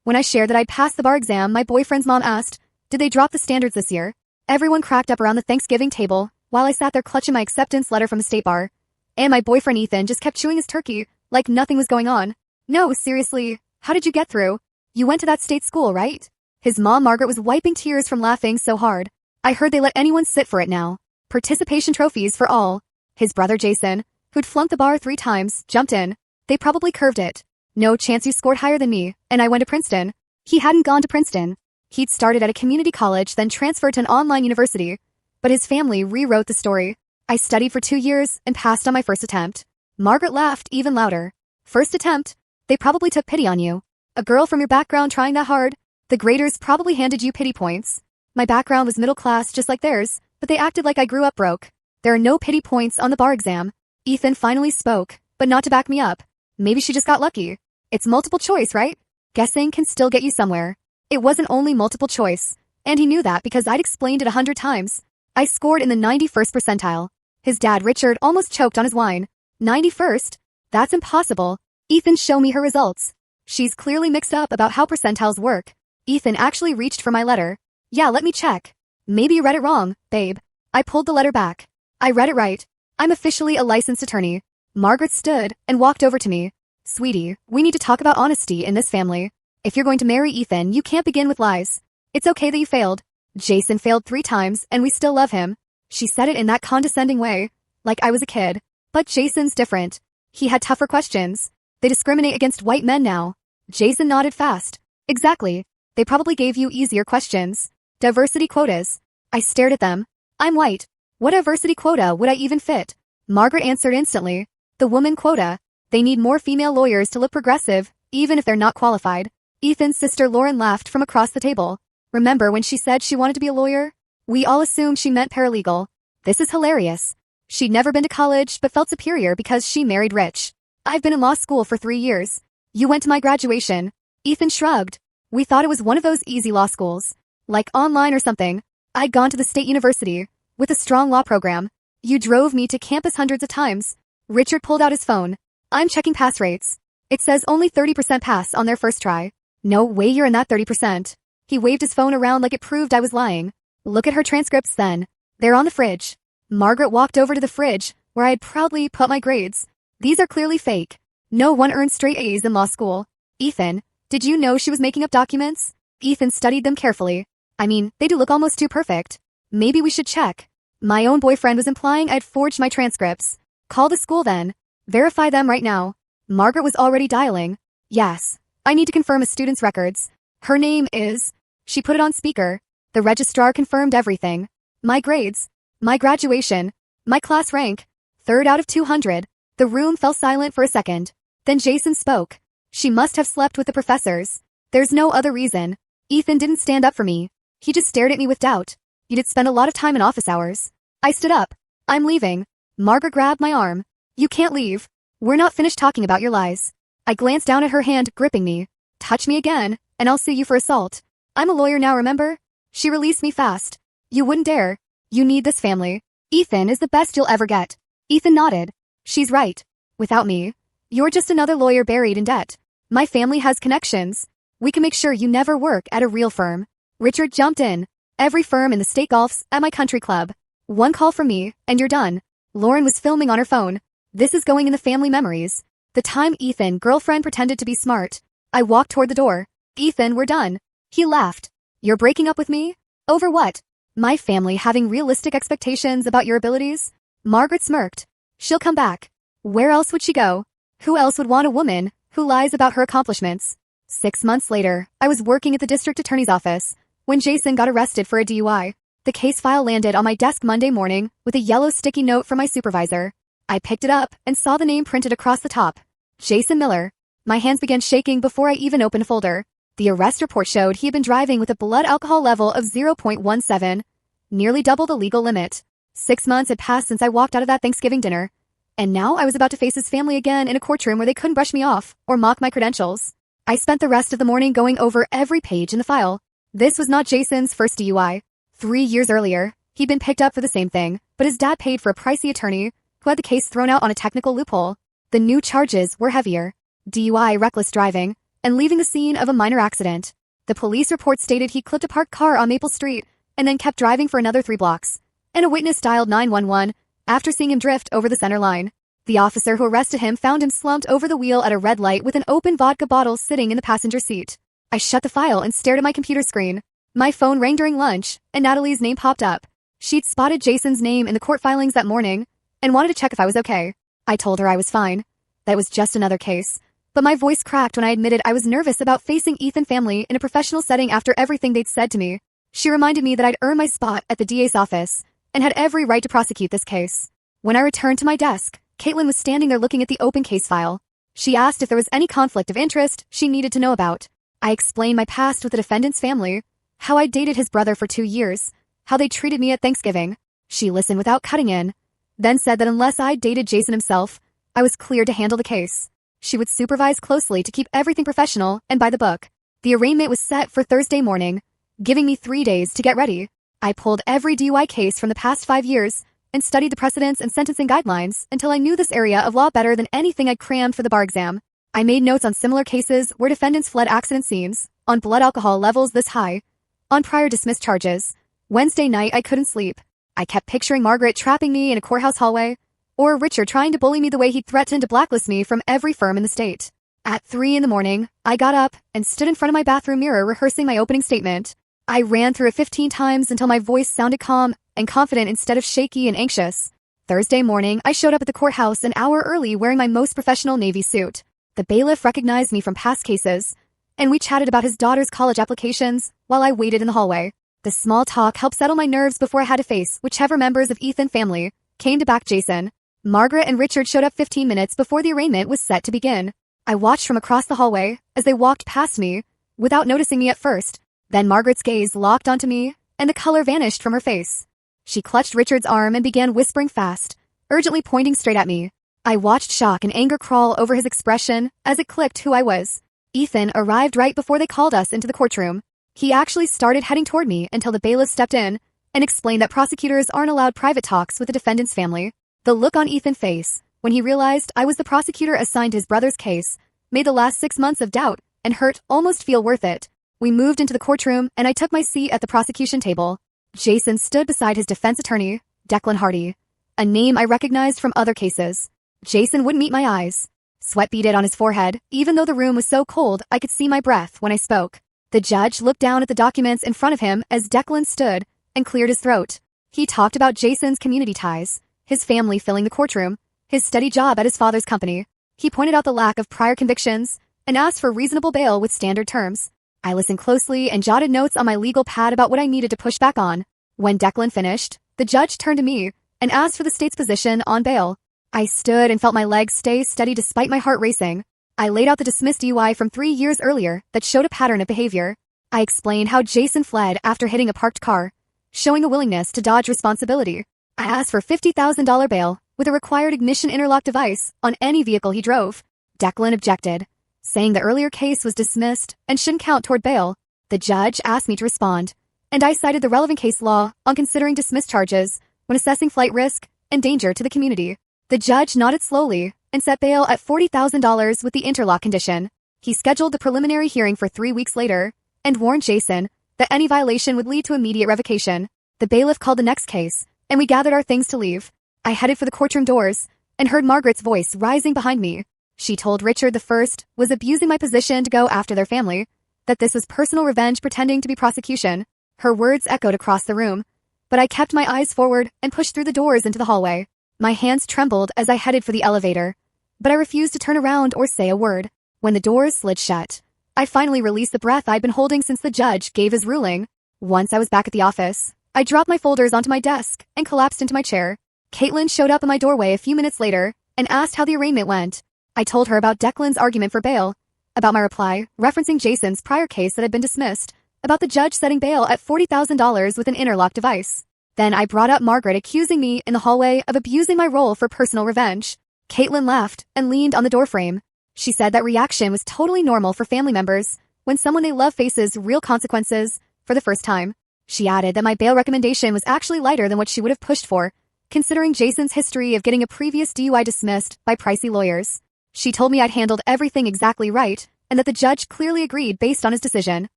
When I shared that I'd passed the bar exam, my boyfriend's mom asked, did they drop the standards this year? Everyone cracked up around the Thanksgiving table while I sat there clutching my acceptance letter from the state bar. And my boyfriend Ethan just kept chewing his turkey like nothing was going on. No, seriously, how did you get through? You went to that state school, right? His mom Margaret was wiping tears from laughing so hard. I heard they let anyone sit for it now. Participation trophies for all. His brother Jason, who'd flunked the bar 3 times, jumped in. They probably curved it. No chance you scored higher than me, and I went to Princeton. He hadn't gone to Princeton. He'd started at a community college, then transferred to an online university. But his family rewrote the story. I studied for 2 years and passed on my first attempt. Margaret laughed even louder. First attempt? They probably took pity on you. A girl from your background trying that hard? The graders probably handed you pity points. My background was middle class just like theirs, but they acted like I grew up broke. There are no pity points on the bar exam. Ethan finally spoke, but not to back me up. Maybe she just got lucky. It's multiple choice, right? Guessing can still get you somewhere. It wasn't only multiple choice, and he knew that because I'd explained it 100 times. I scored in the 91st percentile. His dad, Richard, almost choked on his wine. 91st? That's impossible. Ethan, show me her results. She's clearly mixed up about how percentiles work. Ethan actually reached for my letter. Yeah, let me check. Maybe you read it wrong, babe. I pulled the letter back. I read it right. I'm officially a licensed attorney. Margaret stood and walked over to me. Sweetie, we need to talk about honesty in this family. If you're going to marry Ethan, you can't begin with lies. It's okay that you failed. Jason failed 3 times, and we still love him. She said it in that condescending way, like I was a kid. But Jason's different. He had tougher questions. They discriminate against white men now. Jason nodded fast. Exactly. They probably gave you easier questions. Diversity quotas. I stared at them. I'm white. What diversity quota would I even fit? Margaret answered instantly. The woman quota. They need more female lawyers to look progressive, even if they're not qualified. Ethan's sister Lauren laughed from across the table. Remember when she said she wanted to be a lawyer? We all assumed she meant paralegal. This is hilarious. She'd never been to college but felt superior because she married rich. I've been in law school for 3 years. You went to my graduation. Ethan shrugged. We thought it was one of those easy law schools. Like online or something. I'd gone to the state university, with a strong law program. You drove me to campus hundreds of times. Richard pulled out his phone. I'm checking pass rates. It says only 30% pass on their first try. No way you're in that 30%. He waved his phone around like it proved I was lying. Look at her transcripts then. They're on the fridge. Margaret walked over to the fridge, where I had proudly put my grades. These are clearly fake. No one earned straight A's in law school. Ethan, did you know she was making up documents? Ethan studied them carefully. I mean, they do look almost too perfect. Maybe we should check. My own boyfriend was implying I'd forged my transcripts. Call the school then. Verify them right now. Margaret was already dialing. Yes. I need to confirm a student's records. Her name is... She put it on speaker. The registrar confirmed everything. My grades. My graduation. My class rank. 3rd out of 200. The room fell silent for a second. Then Jason spoke. She must have slept with the professors. There's no other reason. Ethan didn't stand up for me. He just stared at me with doubt. You did spend a lot of time in office hours. I stood up. I'm leaving. Margaret grabbed my arm. You can't leave. We're not finished talking about your lies. I glanced down at her hand, gripping me. Touch me again, and I'll sue you for assault. I'm a lawyer now, remember? She released me fast. You wouldn't dare. You need this family. Ethan is the best you'll ever get. Ethan nodded. She's right. Without me, you're just another lawyer buried in debt. My family has connections. We can make sure you never work at a real firm. Richard jumped in. Every firm in the state golfs at my country club. 1 call from me, and you're done. Lauren was filming on her phone. This is going in the family memories. The time Ethan, girlfriend, pretended to be smart. I walked toward the door. Ethan, we're done. He laughed. You're breaking up with me? Over what? My family having realistic expectations about your abilities? Margaret smirked. She'll come back. Where else would she go? Who else would want a woman who lies about her accomplishments? 6 months later, I was working at the district attorney's office when Jason got arrested for a DUI. The case file landed on my desk Monday morning with a yellow sticky note from my supervisor. I picked it up and saw the name printed across the top. Jason Miller. My hands began shaking before I even opened a folder. The arrest report showed he had been driving with a blood alcohol level of 0.17, nearly double the legal limit. 6 months had passed since I walked out of that Thanksgiving dinner. And now I was about to face his family again in a courtroom where they couldn't brush me off or mock my credentials. I spent the rest of the morning going over every page in the file. This was not Jason's first DUI. 3 years earlier, he'd been picked up for the same thing, but his dad paid for a pricey attorney who had the case thrown out on a technical loophole. The new charges were heavier. DUI, reckless driving, and leaving the scene of a minor accident. The police report stated he clipped a parked car on Maple Street and then kept driving for another 3 blocks, and a witness dialed 911 after seeing him drift over the center line. The officer who arrested him found him slumped over the wheel at a red light with an open vodka bottle sitting in the passenger seat. I shut the file and stared at my computer screen. My phone rang during lunch, and Natalie's name popped up. She'd spotted Jason's name in the court filings that morning and wanted to check if I was okay. I told her I was fine. That was just another case. But my voice cracked when I admitted I was nervous about facing Ethan family in a professional setting after everything they'd said to me. She reminded me that I'd earned my spot at the DA's office and had every right to prosecute this case. When I returned to my desk, Caitlin was standing there looking at the open case file. She asked if there was any conflict of interest she needed to know about. I explained my past with the defendant's family, how I dated his brother for 2 years, how they treated me at Thanksgiving. She listened without cutting in, then said that unless I dated Jason himself, I was cleared to handle the case. She would supervise closely to keep everything professional and by the book. The arraignment was set for Thursday morning, giving me 3 days to get ready. I pulled every DUI case from the past 5 years and studied the precedents and sentencing guidelines until I knew this area of law better than anything I'd crammed for the bar exam. I made notes on similar cases where defendants fled accident scenes, on blood alcohol levels this high, on prior dismissed charges. Wednesday night, I couldn't sleep. I kept picturing Margaret trapping me in a courthouse hallway, or Richard trying to bully me the way he'd threatened to blacklist me from every firm in the state. At 3 in the morning, I got up and stood in front of my bathroom mirror rehearsing my opening statement. I ran through it 15 times until my voice sounded calm and confident instead of shaky and anxious. Thursday morning, I showed up at the courthouse an hour early wearing my most professional Navy suit. The bailiff recognized me from past cases, and we chatted about his daughter's college applications while I waited in the hallway. The small talk helped settle my nerves before I had to face whichever members of Ethan family came to back Jason. Margaret and Richard showed up 15 minutes before the arraignment was set to begin. I watched from across the hallway as they walked past me, without noticing me at first. Then Margaret's gaze locked onto me, and the color vanished from her face. She clutched Richard's arm and began whispering fast, urgently pointing straight at me. I watched shock and anger crawl over his expression as it clicked who I was. Ethan arrived right before they called us into the courtroom. He actually started heading toward me until the bailiff stepped in and explained that prosecutors aren't allowed private talks with the defendant's family. The look on Ethan's face, when he realized I was the prosecutor assigned to his brother's case, made the last 6 months of doubt and hurt almost feel worth it. We moved into the courtroom and I took my seat at the prosecution table. Jason stood beside his defense attorney, Declan Hardy, a name I recognized from other cases. Jason wouldn't meet my eyes. Sweat beaded on his forehead, even though the room was so cold I could see my breath when I spoke. The judge looked down at the documents in front of him as Declan stood and cleared his throat. He talked about Jason's community ties, his family filling the courtroom, his steady job at his father's company. He pointed out the lack of prior convictions and asked for reasonable bail with standard terms. I listened closely and jotted notes on my legal pad about what I needed to push back on. When Declan finished, the judge turned to me and asked for the state's position on bail. I stood and felt my legs stay steady despite my heart racing. I laid out the dismissed DUI from 3 years earlier that showed a pattern of behavior. I explained how Jason fled after hitting a parked car, showing a willingness to dodge responsibility. I asked for $50,000 bail with a required ignition interlock device on any vehicle he drove. Declan objected, saying the earlier case was dismissed and shouldn't count toward bail. The judge asked me to respond, and I cited the relevant case law on considering dismissed charges when assessing flight risk and danger to the community. The judge nodded slowly and set bail at $40,000 with the interlock condition. He scheduled the preliminary hearing for 3 weeks later and warned Jason that any violation would lead to immediate revocation. The bailiff called the next case, and we gathered our things to leave. I headed for the courtroom doors and heard Margaret's voice rising behind me. She told Richard the first was abusing my position to go after their family, that this was personal revenge pretending to be prosecution. Her words echoed across the room, but I kept my eyes forward and pushed through the doors into the hallway. My hands trembled as I headed for the elevator, but I refused to turn around or say a word. When the doors slid shut, I finally released the breath I'd been holding since the judge gave his ruling. Once I was back at the office, I dropped my folders onto my desk and collapsed into my chair. Caitlin showed up in my doorway a few minutes later and asked how the arraignment went. I told her about Declan's argument for bail, about my reply, referencing Jason's prior case that had been dismissed, about the judge setting bail at $40,000 with an interlock device. Then I brought up Margaret accusing me in the hallway of abusing my role for personal revenge. Caitlin laughed and leaned on the doorframe. She said that reaction was totally normal for family members when someone they love faces real consequences for the first time. She added that my bail recommendation was actually lighter than what she would have pushed for, considering Jason's history of getting a previous DUI dismissed by pricey lawyers. She told me I'd handled everything exactly right and that the judge clearly agreed based on his decision.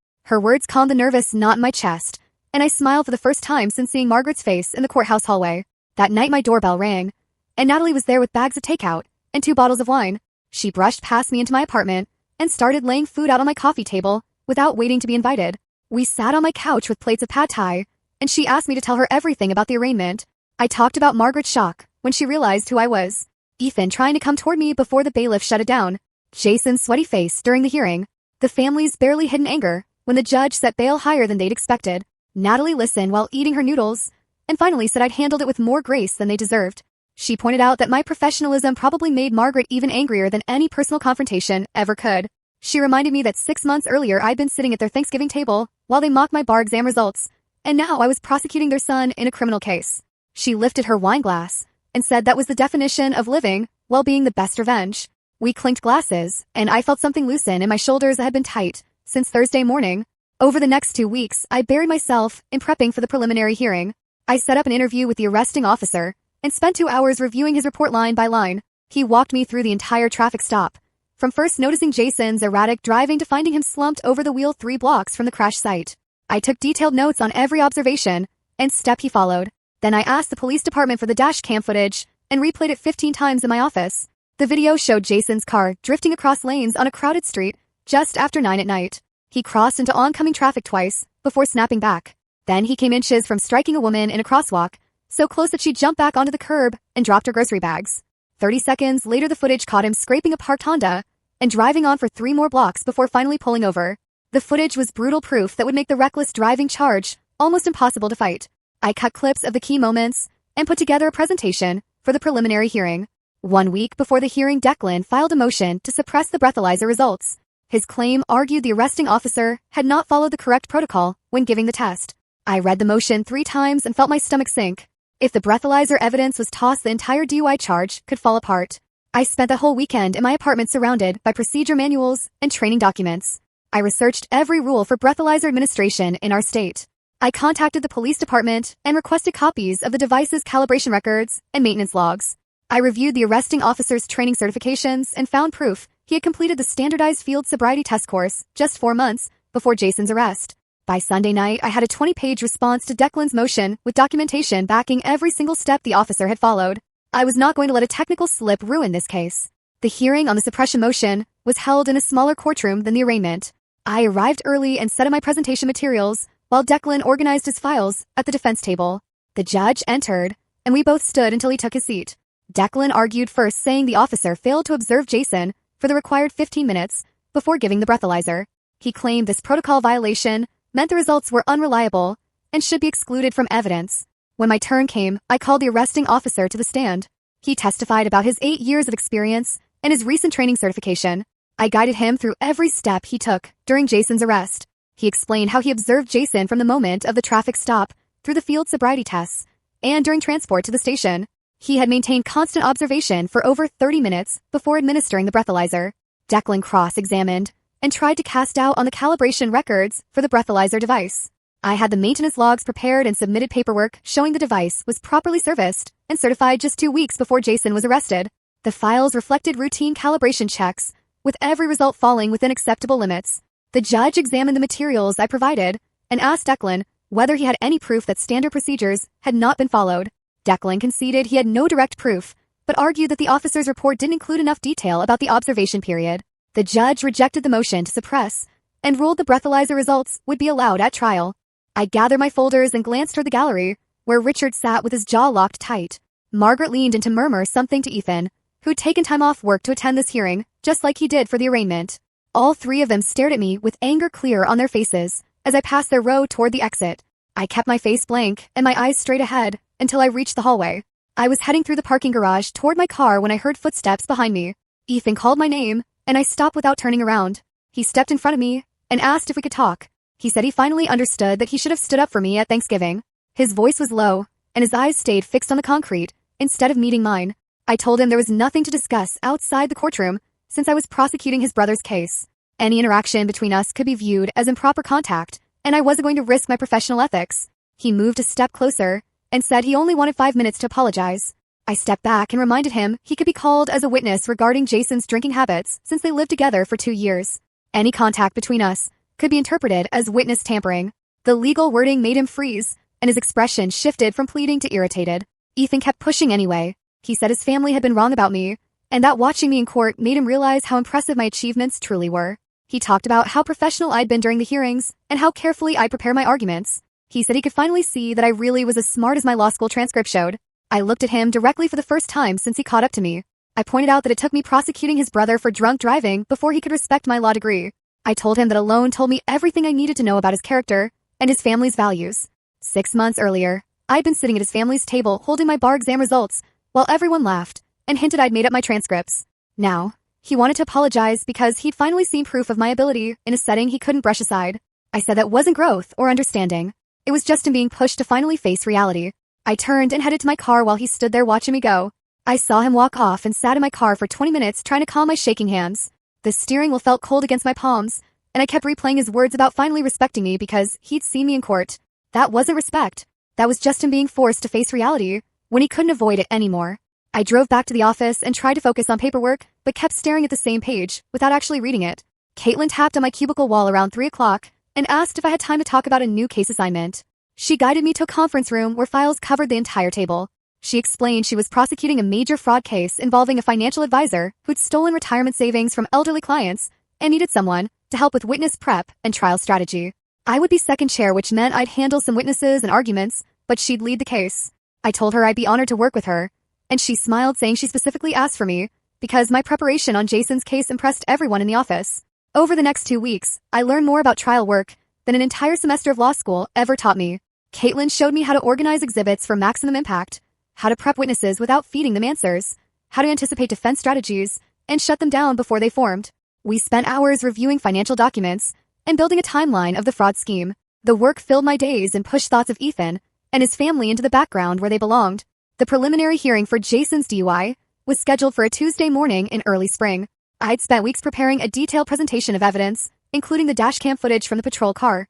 Her words calmed the nervous knot in my chest, and I smiled for the first time since seeing Margaret's face in the courthouse hallway. That night my doorbell rang, and Natalie was there with bags of takeout and 2 bottles of wine. She brushed past me into my apartment and started laying food out on my coffee table without waiting to be invited. We sat on my couch with plates of pad thai, and she asked me to tell her everything about the arraignment. I talked about Margaret's shock when she realized who I was, Ethan trying to come toward me before the bailiff shut it down, Jason's sweaty face during the hearing, the family's barely hidden anger when the judge set bail higher than they'd expected. Natalie listened while eating her noodles, and finally said I'd handled it with more grace than they deserved. She pointed out that my professionalism probably made Margaret even angrier than any personal confrontation ever could. She reminded me that 6 months earlier I'd been sitting at their Thanksgiving table while they mocked my bar exam results, and now I was prosecuting their son in a criminal case. She lifted her wine glass and said that was the definition of living while being the best revenge. We clinked glasses, and I felt something loosen in my shoulders that had been tight since Thursday morning. Over the next 2 weeks, I buried myself in prepping for the preliminary hearing. I set up an interview with the arresting officer and spent 2 hours reviewing his report line by line. He walked me through the entire traffic stop, from first noticing Jason's erratic driving to finding him slumped over the wheel 3 blocks from the crash site. I took detailed notes on every observation and step he followed. Then I asked the police department for the dash cam footage and replayed it 15 times in my office. The video showed Jason's car drifting across lanes on a crowded street just after 9 at night. He crossed into oncoming traffic twice before snapping back. Then he came inches from striking a woman in a crosswalk, so close that she jumped back onto the curb and dropped her grocery bags. 30 seconds later, the footage caught him scraping a parked Honda and driving on for 3 more blocks before finally pulling over. The footage was brutal proof that would make the reckless driving charge almost impossible to fight. I cut clips of the key moments and put together a presentation for the preliminary hearing. 1 week before the hearing, Declan filed a motion to suppress the breathalyzer results. His claim argued the arresting officer had not followed the correct protocol when giving the test. I read the motion 3 times and felt my stomach sink. If the breathalyzer evidence was tossed, the entire DUI charge could fall apart. I spent the whole weekend in my apartment surrounded by procedure manuals and training documents. I researched every rule for breathalyzer administration in our state. I contacted the police department and requested copies of the device's calibration records and maintenance logs. I reviewed the arresting officer's training certifications and found proof he had completed the standardized field sobriety test course just 4 months before Jason's arrest. By Sunday night, I had a 20-page response to Declan's motion with documentation backing every single step the officer had followed. I was not going to let a technical slip ruin this case. The hearing on the suppression motion was held in a smaller courtroom than the arraignment. I arrived early and set up my presentation materials while Declan organized his files at the defense table. The judge entered, and we both stood until he took his seat. Declan argued first, saying the officer failed to observe Jason for the required 15 minutes before giving the breathalyzer. He claimed this protocol violation meant the results were unreliable and should be excluded from evidence. When my turn came, I called the arresting officer to the stand. He testified about his 8 years of experience and his recent training certification. I guided him through every step he took during Jason's arrest. He explained how he observed Jason from the moment of the traffic stop through the field sobriety tests and during transport to the station. He had maintained constant observation for over 30 minutes before administering the breathalyzer. Declan cross-examined and tried to cast doubt on the calibration records for the breathalyzer device. I had the maintenance logs prepared and submitted paperwork showing the device was properly serviced and certified just 2 weeks before Jason was arrested. The files reflected routine calibration checks, with every result falling within acceptable limits. The judge examined the materials I provided and asked Declan whether he had any proof that standard procedures had not been followed. Declan conceded he had no direct proof, but argued that the officer's report didn't include enough detail about the observation period. The judge rejected the motion to suppress and ruled the breathalyzer results would be allowed at trial. I gathered my folders and glanced toward the gallery, where Richard sat with his jaw locked tight. Margaret leaned in to murmur something to Ethan, who'd taken time off work to attend this hearing, just like he did for the arraignment. All 3 of them stared at me with anger clear on their faces as I passed their row toward the exit. I kept my face blank and my eyes straight ahead until I reached the hallway. I was heading through the parking garage toward my car when I heard footsteps behind me. Ethan called my name, and I stopped without turning around. He stepped in front of me and asked if we could talk. He said he finally understood that he should have stood up for me at Thanksgiving. His voice was low, and his eyes stayed fixed on the concrete instead of meeting mine. I told him there was nothing to discuss outside the courtroom since I was prosecuting his brother's case. Any interaction between us could be viewed as improper contact, and I wasn't going to risk my professional ethics. He moved a step closer and said he only wanted 5 minutes to apologize. I stepped back and reminded him he could be called as a witness regarding Jason's drinking habits since they lived together for 2 years. Any contact between us could be interpreted as witness tampering. The legal wording made him freeze, and his expression shifted from pleading to irritated. Ethan kept pushing anyway. He said his family had been wrong about me, and that watching me in court made him realize how impressive my achievements truly were. He talked about how professional I'd been during the hearings and how carefully I'd prepare my arguments. He said he could finally see that I really was as smart as my law school transcript showed. I looked at him directly for the first time since he caught up to me. I pointed out that it took me prosecuting his brother for drunk driving before he could respect my law degree. I told him that alone told me everything I needed to know about his character and his family's values. 6 months earlier, I'd been sitting at his family's table holding my bar exam results while everyone laughed and hinted I'd made up my transcripts. Now, he wanted to apologize because he'd finally seen proof of my ability in a setting he couldn't brush aside. I said that wasn't growth or understanding. It was just him being pushed to finally face reality. I turned and headed to my car while he stood there watching me go. I saw him walk off and sat in my car for 20 minutes trying to calm my shaking hands. The steering wheel felt cold against my palms, and I kept replaying his words about finally respecting me because he'd seen me in court. That wasn't respect. That was just him being forced to face reality when he couldn't avoid it anymore. I drove back to the office and tried to focus on paperwork, but kept staring at the same page without actually reading it. Caitlin tapped on my cubicle wall around 3 o'clock and asked if I had time to talk about a new case assignment. She guided me to a conference room where files covered the entire table. She explained she was prosecuting a major fraud case involving a financial advisor who'd stolen retirement savings from elderly clients and needed someone to help with witness prep and trial strategy. I would be second chair, which meant I'd handle some witnesses and arguments, but she'd lead the case. I told her I'd be honored to work with her, and she smiled, saying she specifically asked for me because my preparation on Jason's case impressed everyone in the office. Over the next 2 weeks, I learned more about trial work than an entire semester of law school ever taught me. Caitlin showed me how to organize exhibits for maximum impact, how to prep witnesses without feeding them answers, how to anticipate defense strategies, and shut them down before they formed. We spent hours reviewing financial documents and building a timeline of the fraud scheme. The work filled my days and pushed thoughts of Ethan and his family into the background where they belonged. The preliminary hearing for Jason's DUI was scheduled for a Tuesday morning in early spring. I'd spent weeks preparing a detailed presentation of evidence, including the dashcam footage from the patrol car,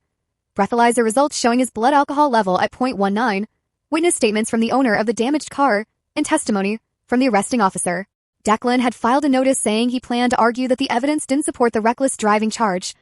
breathalyzer results showing his blood alcohol level at 0.19, witness statements from the owner of the damaged car, and testimony from the arresting officer. Declan had filed a notice saying he planned to argue that the evidence didn't support the reckless driving charge,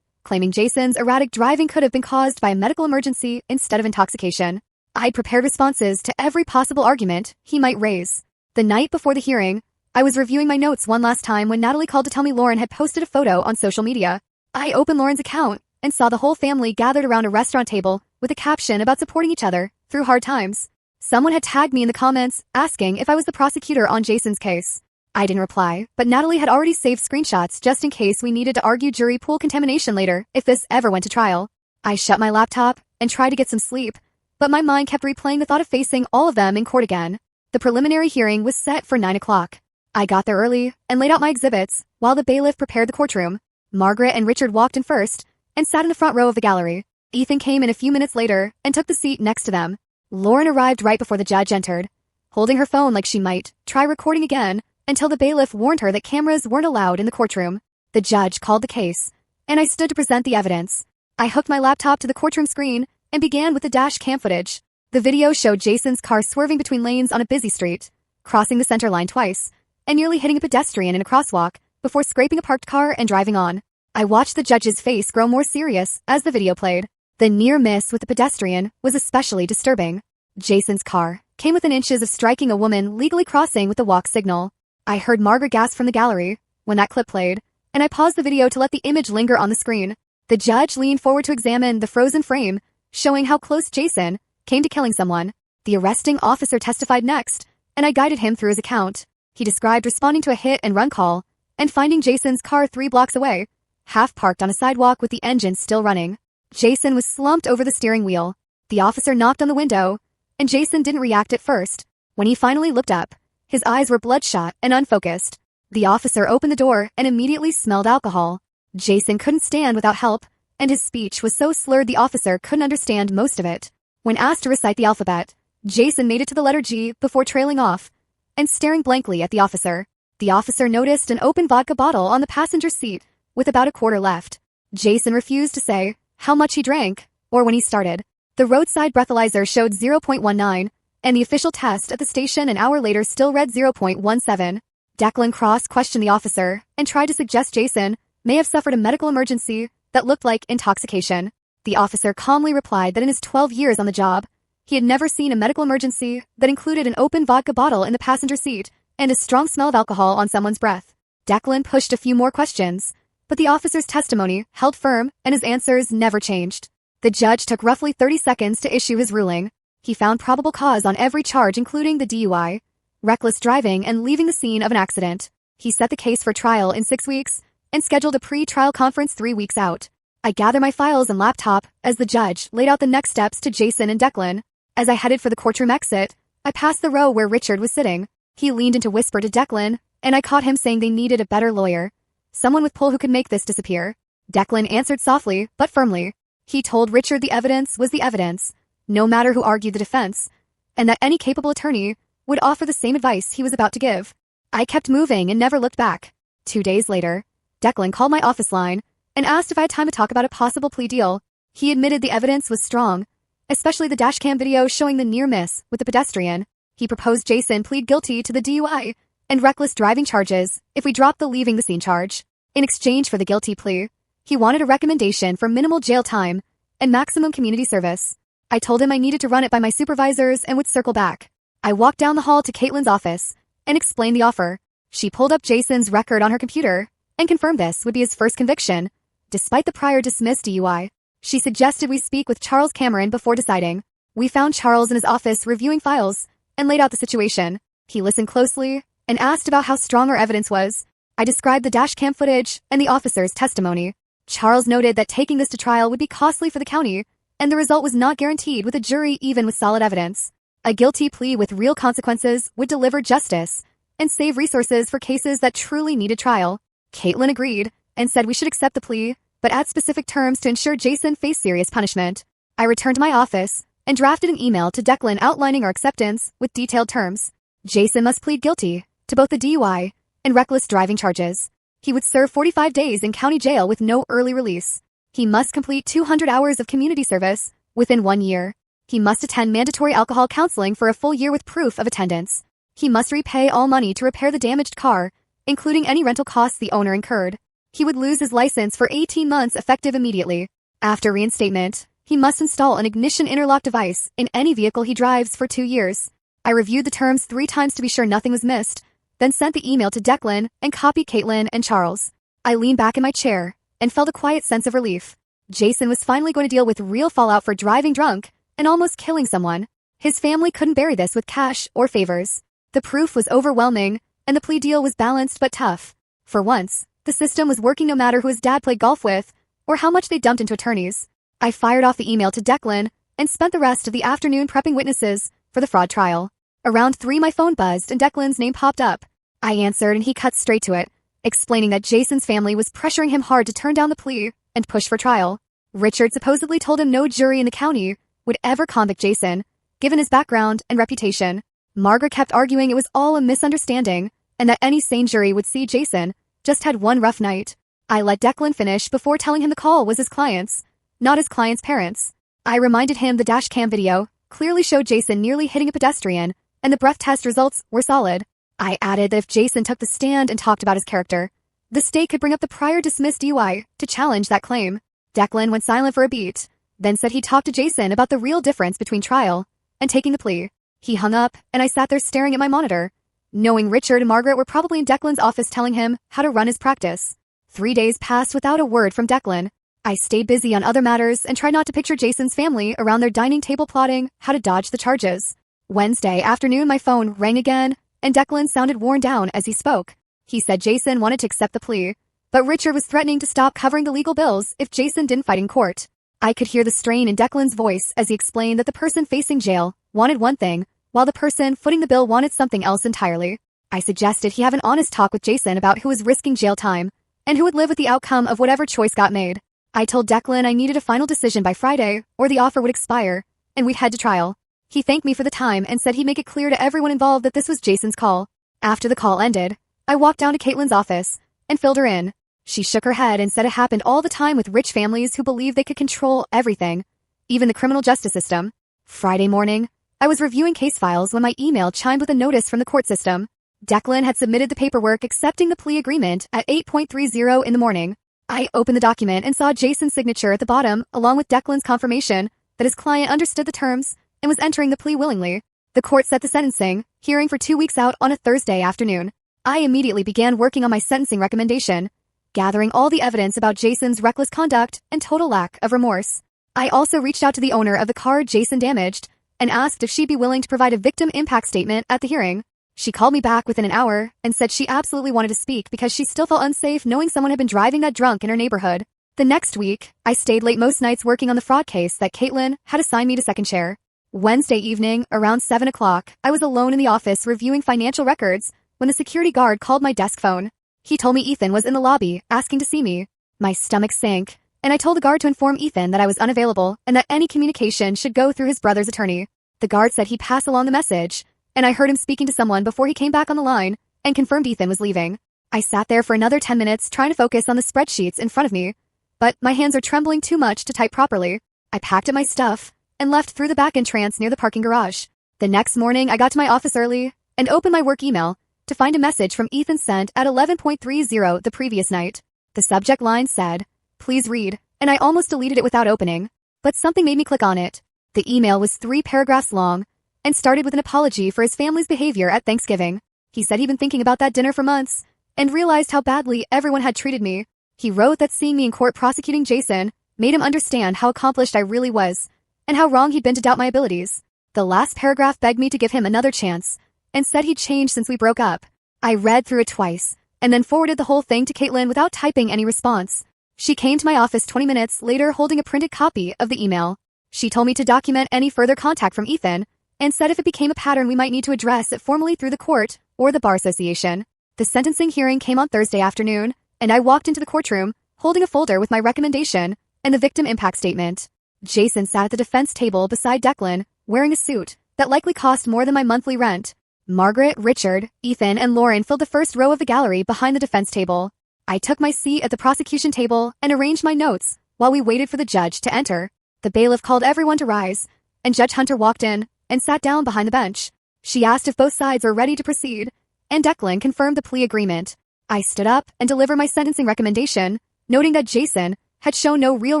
claiming Jason's erratic driving could have been caused by a medical emergency instead of intoxication. I'd prepared responses to every possible argument he might raise. The night before the hearing, I was reviewing my notes one last time when Natalie called to tell me Lauren had posted a photo on social media. I opened Lauren's account and saw the whole family gathered around a restaurant table with a caption about supporting each other through hard times. Someone had tagged me in the comments asking if I was the prosecutor on Jason's case. I didn't reply, but Natalie had already saved screenshots just in case we needed to argue jury pool contamination later if this ever went to trial. I shut my laptop and tried to get some sleep, but my mind kept replaying the thought of facing all of them in court again. The preliminary hearing was set for 9 o'clock. I got there early and laid out my exhibits while the bailiff prepared the courtroom. Margaret and Richard walked in first and sat in the front row of the gallery. Ethan came in a few minutes later and took the seat next to them. Lauren arrived right before the judge entered, holding her phone like she might try recording again until the bailiff warned her that cameras weren't allowed in the courtroom. The judge called the case, and I stood to present the evidence. I hooked my laptop to the courtroom screen and began with the dash cam footage. The video showed Jason's car swerving between lanes on a busy street, crossing the center line twice, and nearly hitting a pedestrian in a crosswalk before scraping a parked car and driving on. I watched the judge's face grow more serious as the video played. The near miss with the pedestrian was especially disturbing. Jason's car came within inches of striking a woman legally crossing with the walk signal. I heard Margaret gasp from the gallery when that clip played, and I paused the video to let the image linger on the screen. The judge leaned forward to examine the frozen frame, showing how close Jason came to killing someone. The arresting officer testified next, and I guided him through his account. He described responding to a hit-and-run call and finding Jason's car 3 blocks away, half parked on a sidewalk with the engine still running. Jason was slumped over the steering wheel. The officer knocked on the window, and Jason didn't react at first. When he finally looked up, his eyes were bloodshot and unfocused. The officer opened the door and immediately smelled alcohol. Jason couldn't stand without help, and his speech was so slurred the officer couldn't understand most of it. When asked to recite the alphabet, Jason made it to the letter G before trailing off and staring blankly at the officer. The officer noticed an open vodka bottle on the passenger seat with about a quarter left. Jason refused to say how much he drank or when he started. The roadside breathalyzer showed 0.19, and the official test at the station an hour later still read 0.17. Declan Cross questioned the officer and tried to suggest Jason may have suffered a medical emergency that looked like intoxication. The officer calmly replied that in his 12 years on the job, he had never seen a medical emergency that included an open vodka bottle in the passenger seat and a strong smell of alcohol on someone's breath. Declan pushed a few more questions, but the officer's testimony held firm and his answers never changed. The judge took roughly 30 seconds to issue his ruling. He found probable cause on every charge, including the DUI, reckless driving, and leaving the scene of an accident. He set the case for trial in 6 weeks and scheduled a pre-trial conference 3 weeks out. I gathered my files and laptop as the judge laid out the next steps to Jason and Declan. As I headed for the courtroom exit, I passed the row where Richard was sitting. He leaned in to whisper to Declan, and I caught him saying they needed a better lawyer. Someone with pull who could make this disappear. Declan answered softly, but firmly. He told Richard the evidence was the evidence, no matter who argued the defense, and that any capable attorney would offer the same advice he was about to give. I kept moving and never looked back. 2 days later, Declan called my office line and asked if I had time to talk about a possible plea deal. He admitted the evidence was strong, especially the dashcam video showing the near miss with the pedestrian. He proposed Jason plead guilty to the DUI and reckless driving charges if we dropped the leaving the scene charge. In exchange for the guilty plea, he wanted a recommendation for minimal jail time and maximum community service. I told him I needed to run it by my supervisors and would circle back. I walked down the hall to Caitlin's office and explained the offer. She pulled up Jason's record on her computer and confirmed this would be his first conviction, despite the prior dismissed DUI. She suggested we speak with Charles Cameron before deciding. We found Charles in his office reviewing files and laid out the situation. He listened closely and asked about how strong our evidence was. I described the dashcam footage and the officer's testimony. Charles noted that taking this to trial would be costly for the county, and the result was not guaranteed with a jury even with solid evidence. A guilty plea with real consequences would deliver justice and save resources for cases that truly needed trial. Caitlin agreed and said we should accept the plea, but add specific terms to ensure Jason faced serious punishment. I returned to my office and drafted an email to Declan outlining our acceptance with detailed terms. Jason must plead guilty to both the DUI and reckless driving charges. He would serve 45 days in county jail with no early release. He must complete 200 hours of community service within 1 year. He must attend mandatory alcohol counseling for a full year with proof of attendance. He must repay all money to repair the damaged car, including any rental costs the owner incurred. He would lose his license for 18 months effective immediately. After reinstatement, he must install an ignition interlock device in any vehicle he drives for 2 years. I reviewed the terms 3 times to be sure nothing was missed, then sent the email to Declan and copied Caitlin and Charles. I leaned back in my chair and felt a quiet sense of relief. Jason was finally going to deal with real fallout for driving drunk and almost killing someone. His family couldn't bury this with cash or favors. The proof was overwhelming, and the plea deal was balanced but tough. For once, the system was working no matter who his dad played golf with or how much they dumped into attorneys. I fired off the email to Declan and spent the rest of the afternoon prepping witnesses for the fraud trial. Around 3, my phone buzzed and Declan's name popped up. I answered and he cut straight to it, explaining that Jason's family was pressuring him hard to turn down the plea and push for trial. Richard supposedly told him no jury in the county would ever convict Jason, given his background and reputation. Margaret kept arguing it was all a misunderstanding and that any sane jury would see Jason just had one rough night. I let Declan finish before telling him the call was his client's, not his client's parents. I reminded him the dashcam video clearly showed Jason nearly hitting a pedestrian, and the breath test results were solid. I added that if Jason took the stand and talked about his character, the state could bring up the prior dismissed DUI to challenge that claim. Declan went silent for a beat, then said he talked to Jason about the real difference between trial and taking the plea. He hung up, and I sat there staring at my monitor, knowing Richard and Margaret were probably in Declan's office telling him how to run his practice. 3 days passed without a word from Declan. I stayed busy on other matters and tried not to picture Jason's family around their dining table plotting how to dodge the charges. Wednesday afternoon, my phone rang again, and Declan sounded worn down as he spoke. He said Jason wanted to accept the plea, but Richard was threatening to stop covering the legal bills if Jason didn't fight in court. I could hear the strain in Declan's voice as he explained that the person facing jail wanted one thing, while the person footing the bill wanted something else entirely. I suggested he have an honest talk with Jason about who was risking jail time and who would live with the outcome of whatever choice got made. I told Declan I needed a final decision by Friday or the offer would expire, and we'd head to trial. He thanked me for the time and said he'd make it clear to everyone involved that this was Jason's call. After the call ended, I walked down to Caitlin's office and filled her in. She shook her head and said it happened all the time with rich families who believe they could control everything, even the criminal justice system. Friday morning, I was reviewing case files when my email chimed with a notice from the court system. Declan had submitted the paperwork accepting the plea agreement at 8:30 in the morning. I opened the document and saw Jason's signature at the bottom, along with Declan's confirmation that his client understood the terms and was entering the plea willingly. The court set the sentencing hearing for 2 weeks out on a Thursday afternoon. I immediately began working on my sentencing recommendation, gathering all the evidence about Jason's reckless conduct and total lack of remorse. I also reached out to the owner of the car Jason damaged and asked if she'd be willing to provide a victim impact statement at the hearing. She called me back within an hour and said she absolutely wanted to speak because she still felt unsafe knowing someone had been driving that drunk in her neighborhood. The next week, I stayed late most nights working on the fraud case that Caitlin had assigned me to second chair. Wednesday evening, around 7 o'clock, I was alone in the office reviewing financial records when the security guard called my desk phone. He told me Ethan was in the lobby, asking to see me. My stomach sank, and I told the guard to inform Ethan that I was unavailable and that any communication should go through his brother's attorney. The guard said he'd pass along the message, and I heard him speaking to someone before he came back on the line and confirmed Ethan was leaving. I sat there for another 10 minutes trying to focus on the spreadsheets in front of me, but my hands are trembling too much to type properly. I packed up my stuff and left through the back entrance near the parking garage. The next morning, I got to my office early and opened my work email to find a message from Ethan sent at 11:30 the previous night. The subject line said, "Please read," and I almost deleted it without opening, but something made me click on it. The email was 3 paragraphs long and started with an apology for his family's behavior at Thanksgiving. He said he'd been thinking about that dinner for months and realized how badly everyone had treated me. He wrote that seeing me in court prosecuting Jason made him understand how accomplished I really was and how wrong he'd been to doubt my abilities. The last paragraph begged me to give him another chance and said he'd changed since we broke up. I read through it twice and then forwarded the whole thing to Caitlin without typing any response. She came to my office 20 minutes later holding a printed copy of the email. She told me to document any further contact from Ethan and said if it became a pattern we might need to address it formally through the court or the Bar Association. The sentencing hearing came on Thursday afternoon, and I walked into the courtroom holding a folder with my recommendation and the victim impact statement. Jason sat at the defense table beside Declan, wearing a suit that likely cost more than my monthly rent. Margaret, Richard, Ethan, and Lauren filled the first row of the gallery behind the defense table. I took my seat at the prosecution table and arranged my notes while we waited for the judge to enter. The bailiff called everyone to rise, and Judge Hunter walked in and sat down behind the bench. She asked if both sides were ready to proceed, and Declan confirmed the plea agreement. I stood up and delivered my sentencing recommendation, noting that Jason had shown no real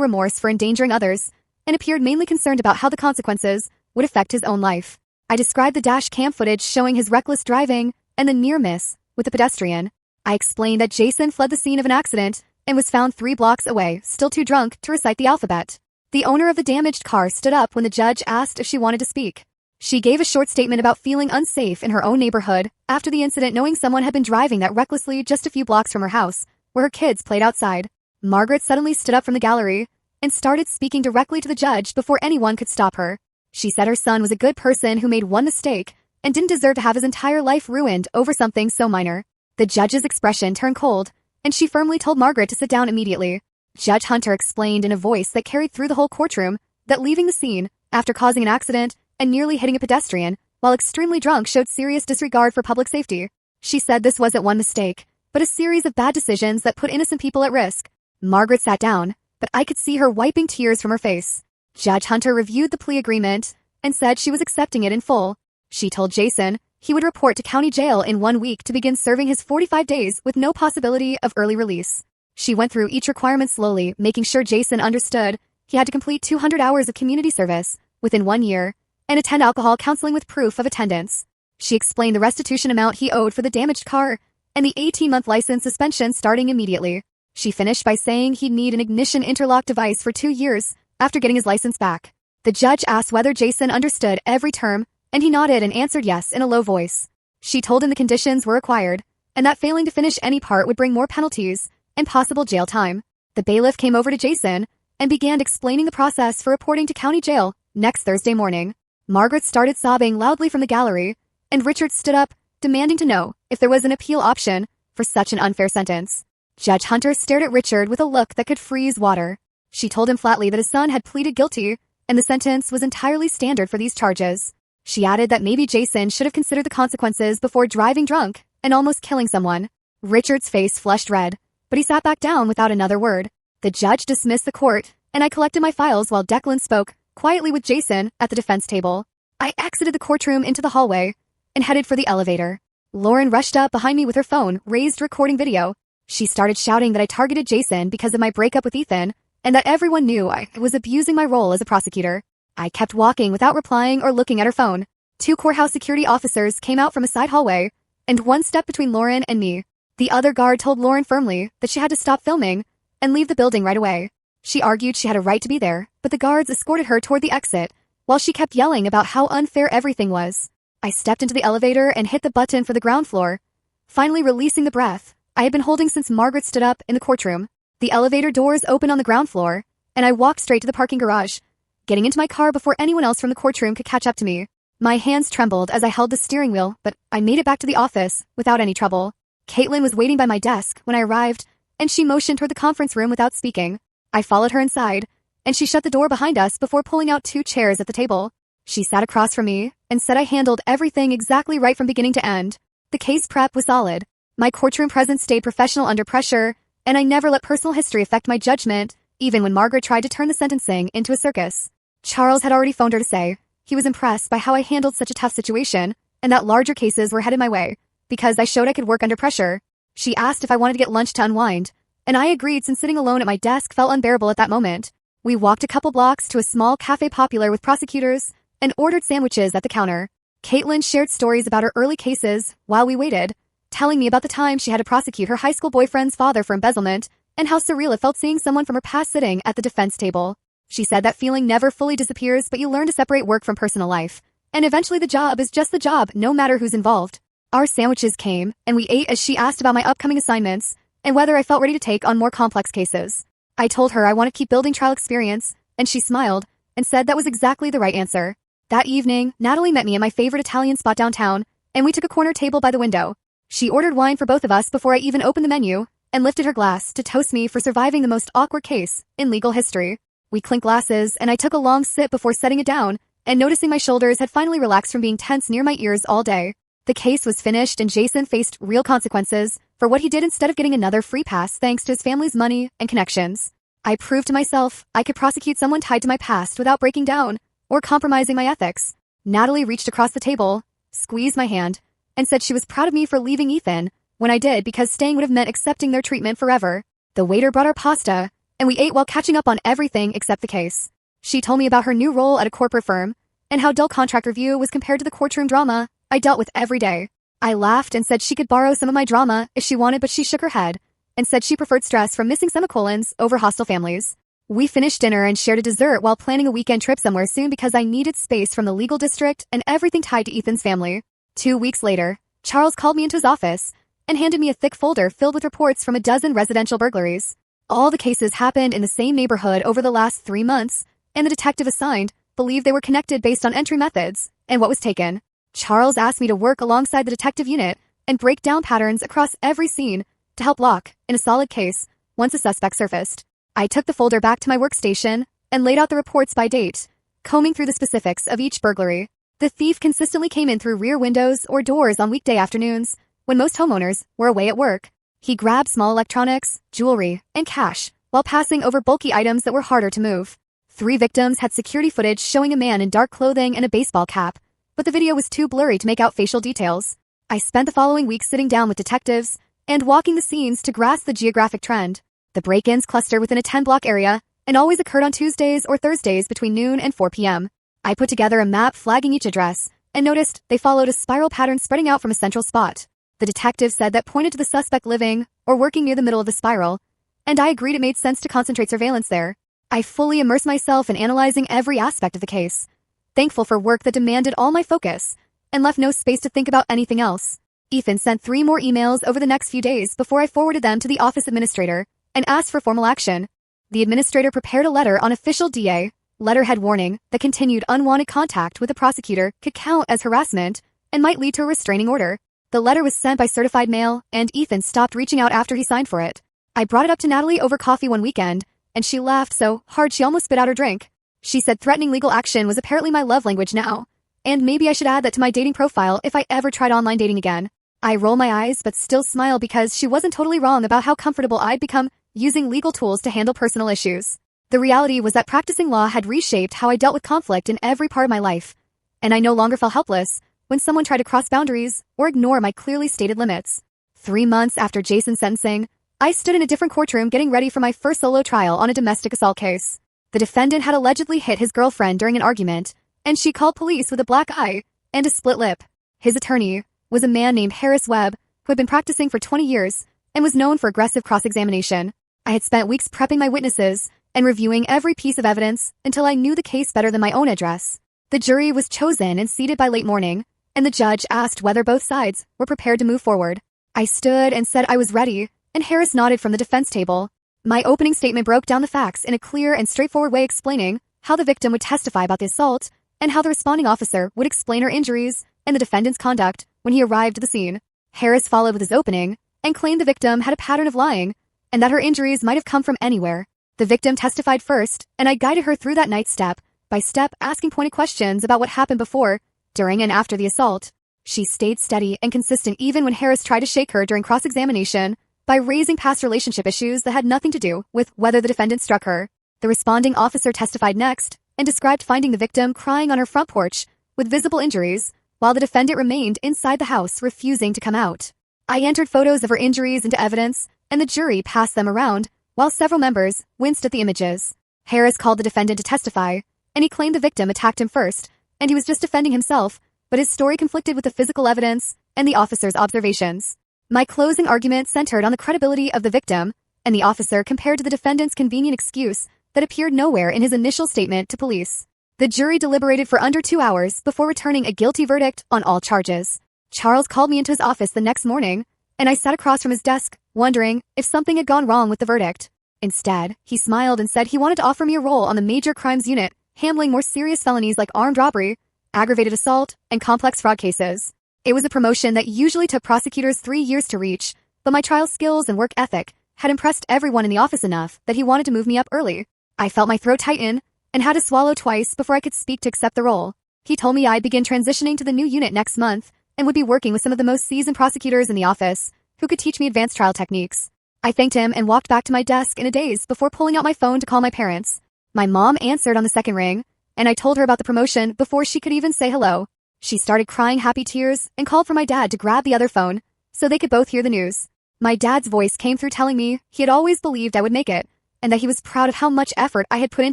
remorse for endangering others and appeared mainly concerned about how the consequences would affect his own life. I described the dash cam footage showing his reckless driving and the near miss with the pedestrian. I explained that Jason fled the scene of an accident and was found 3 blocks away, still too drunk to recite the alphabet. The owner of the damaged car stood up when the judge asked if she wanted to speak. She gave a short statement about feeling unsafe in her own neighborhood after the incident, knowing someone had been driving that recklessly just a few blocks from her house, where her kids played outside. Margaret suddenly stood up from the gallery and started speaking directly to the judge before anyone could stop her. She said her son was a good person who made one mistake and didn't deserve to have his entire life ruined over something so minor. The judge's expression turned cold, and she firmly told Margaret to sit down immediately. Judge Hunter explained in a voice that carried through the whole courtroom that leaving the scene after causing an accident and nearly hitting a pedestrian while extremely drunk showed serious disregard for public safety. She said this wasn't one mistake, but a series of bad decisions that put innocent people at risk. Margaret sat down, but I could see her wiping tears from her face. Judge Hunter reviewed the plea agreement and said she was accepting it in full. She told Jason he would report to county jail in 1 week to begin serving his 45 days with no possibility of early release. She went through each requirement slowly, making sure Jason understood he had to complete 200 hours of community service within 1 year and attend alcohol counseling with proof of attendance. She explained the restitution amount he owed for the damaged car and the 18-month license suspension starting immediately. She finished by saying he'd need an ignition interlock device for 2 years after getting his license back. The judge asked whether Jason understood every term, and he nodded and answered yes in a low voice. She told him the conditions were required, and that failing to finish any part would bring more penalties and possible jail time. The bailiff came over to Jason and began explaining the process for reporting to county jail next Thursday morning. Margaret started sobbing loudly from the gallery, and Richard stood up, demanding to know if there was an appeal option for such an unfair sentence. Judge Hunter stared at Richard with a look that could freeze water. She told him flatly that his son had pleaded guilty, and the sentence was entirely standard for these charges. She added that maybe Jason should have considered the consequences before driving drunk and almost killing someone. Richard's face flushed red, but he sat back down without another word. The judge dismissed the court, and I collected my files while Declan spoke quietly with Jason at the defense table. I exited the courtroom into the hallway and headed for the elevator. Lauren rushed up behind me with her phone, raised recording video, She started shouting that I targeted Jason because of my breakup with Ethan, and that everyone knew I was abusing my role as a prosecutor. I kept walking without replying or looking at her phone. 2 courthouse security officers came out from a side hallway, and one stepped between Lauren and me. The other guard told Lauren firmly that she had to stop filming and leave the building right away. She argued she had a right to be there, but the guards escorted her toward the exit, while she kept yelling about how unfair everything was. I stepped into the elevator and hit the button for the ground floor, finally releasing the breath I had been holding since Margaret stood up in the courtroom. The elevator doors opened on the ground floor, and I walked straight to the parking garage, getting into my car before anyone else from the courtroom could catch up to me. My hands trembled as I held the steering wheel, but I made it back to the office without any trouble. Caitlin was waiting by my desk when I arrived, and she motioned toward the conference room without speaking. I followed her inside, and she shut the door behind us before pulling out 2 chairs at the table. She sat across from me and said I handled everything exactly right from beginning to end. The case prep was solid. My courtroom presence stayed professional under pressure, and I never let personal history affect my judgment, even when Margaret tried to turn the sentencing into a circus. Charles had already phoned her to say he was impressed by how I handled such a tough situation, and that larger cases were headed my way, because I showed I could work under pressure. She asked if I wanted to get lunch to unwind, and I agreed since sitting alone at my desk felt unbearable at that moment. We walked a couple blocks to a small cafe popular with prosecutors, and ordered sandwiches at the counter. Caitlin shared stories about her early cases while we waited, telling me about the time she had to prosecute her high school boyfriend's father for embezzlement, and how surreal it felt seeing someone from her past sitting at the defense table. She said that feeling never fully disappears, but you learn to separate work from personal life, and eventually the job is just the job, no matter who's involved. Our sandwiches came, and we ate as she asked about my upcoming assignments, and whether I felt ready to take on more complex cases. I told her I want to keep building trial experience, and she smiled, and said that was exactly the right answer. That evening, Natalie met me at my favorite Italian spot downtown, and we took a corner table by the window. She ordered wine for both of us before I even opened the menu, and lifted her glass to toast me for surviving the most awkward case in legal history. We clinked glasses, and I took a long sip before setting it down, and noticing my shoulders had finally relaxed from being tense near my ears all day. The case was finished, and Jason faced real consequences for what he did instead of getting another free pass thanks to his family's money and connections. I proved to myself I could prosecute someone tied to my past without breaking down or compromising my ethics. Natalie reached across the table, squeezed my hand, and said she was proud of me for leaving Ethan when I did because staying would have meant accepting their treatment forever. The waiter brought our pasta, and we ate while catching up on everything except the case. She told me about her new role at a corporate firm and how dull contract review was compared to the courtroom drama I dealt with every day. I laughed and said she could borrow some of my drama if she wanted, but she shook her head and said she preferred stress from missing semicolons over hostile families. We finished dinner and shared a dessert while planning a weekend trip somewhere soon because I needed space from the legal district and everything tied to Ethan's family. 2 weeks later, Charles called me into his office and handed me a thick folder filled with reports from a dozen residential burglaries. All the cases happened in the same neighborhood over the last 3 months, and the detective assigned believed they were connected based on entry methods and what was taken. Charles asked me to work alongside the detective unit and break down patterns across every scene to help lock in a solid case once a suspect surfaced. I took the folder back to my workstation and laid out the reports by date, combing through the specifics of each burglary. The thief consistently came in through rear windows or doors on weekday afternoons when most homeowners were away at work. He grabbed small electronics, jewelry, and cash while passing over bulky items that were harder to move. 3 victims had security footage showing a man in dark clothing and a baseball cap, but the video was too blurry to make out facial details. I spent the following week sitting down with detectives and walking the scenes to grasp the geographic trend. The break-ins clustered within a 10-block area and always occurred on Tuesdays or Thursdays between noon and 4 p.m. I put together a map flagging each address and noticed they followed a spiral pattern spreading out from a central spot. The detective said that pointed to the suspect living or working near the middle of the spiral, and I agreed it made sense to concentrate surveillance there. I fully immersed myself in analyzing every aspect of the case, thankful for work that demanded all my focus and left no space to think about anything else. Ethan sent 3 more emails over the next few days before I forwarded them to the office administrator and asked for formal action. The administrator prepared a letter on official DA letterhead warning that continued unwanted contact with the prosecutor could count as harassment and might lead to a restraining order. The letter was sent by certified mail, and Ethan stopped reaching out after he signed for it. I brought it up to Natalie over coffee one weekend, and she laughed so hard she almost spit out her drink. She said threatening legal action was apparently my love language now, and maybe I should add that to my dating profile if I ever tried online dating again. I roll my eyes but still smile because she wasn't totally wrong about how comfortable I'd become using legal tools to handle personal issues. The reality was that practicing law had reshaped how I dealt with conflict in every part of my life, and I no longer felt helpless when someone tried to cross boundaries or ignore my clearly stated limits. 3 months after Jason's sentencing, I stood in a different courtroom getting ready for my first solo trial on a domestic assault case. The defendant had allegedly hit his girlfriend during an argument, and she called police with a black eye and a split lip. His attorney was a man named Harris Webb, who had been practicing for 20 years and was known for aggressive cross-examination. I had spent weeks prepping my witnesses and reviewing every piece of evidence until I knew the case better than my own address. The jury was chosen and seated by late morning, and the judge asked whether both sides were prepared to move forward. I stood and said I was ready, and Harris nodded from the defense table. My opening statement broke down the facts in a clear and straightforward way, explaining how the victim would testify about the assault and how the responding officer would explain her injuries and the defendant's conduct when he arrived at the scene. Harris followed with his opening and claimed the victim had a pattern of lying and that her injuries might have come from anywhere. The victim testified first, and I guided her through that night step by step, asking pointed questions about what happened before, during, and after the assault. She stayed steady and consistent even when Harris tried to shake her during cross-examination by raising past relationship issues that had nothing to do with whether the defendant struck her. The responding officer testified next and described finding the victim crying on her front porch with visible injuries while the defendant remained inside the house, refusing to come out. I entered photos of her injuries into evidence, and the jury passed them around while several members winced at the images. Harris called the defendant to testify, and he claimed the victim attacked him first, and he was just defending himself, but his story conflicted with the physical evidence and the officer's observations. My closing argument centered on the credibility of the victim, and the officer compared to the defendant's convenient excuse that appeared nowhere in his initial statement to police. The jury deliberated for under 2 hours before returning a guilty verdict on all charges. Charles called me into his office the next morning, and I sat across from his desk, wondering if something had gone wrong with the verdict. Instead, he smiled and said he wanted to offer me a role on the major crimes unit, handling more serious felonies like armed robbery, aggravated assault, and complex fraud cases. It was a promotion that usually took prosecutors 3 years to reach, but my trial skills and work ethic had impressed everyone in the office enough that he wanted to move me up early. I felt my throat tighten and had to swallow twice before I could speak to accept the role. He told me I'd begin transitioning to the new unit next month and would be working with some of the most seasoned prosecutors in the office who could teach me advanced trial techniques. I thanked him and walked back to my desk in a daze before pulling out my phone to call my parents. My mom answered on the second ring, and I told her about the promotion before she could even say hello. She started crying happy tears and called for my dad to grab the other phone so they could both hear the news. My dad's voice came through telling me he had always believed I would make it and that he was proud of how much effort I had put in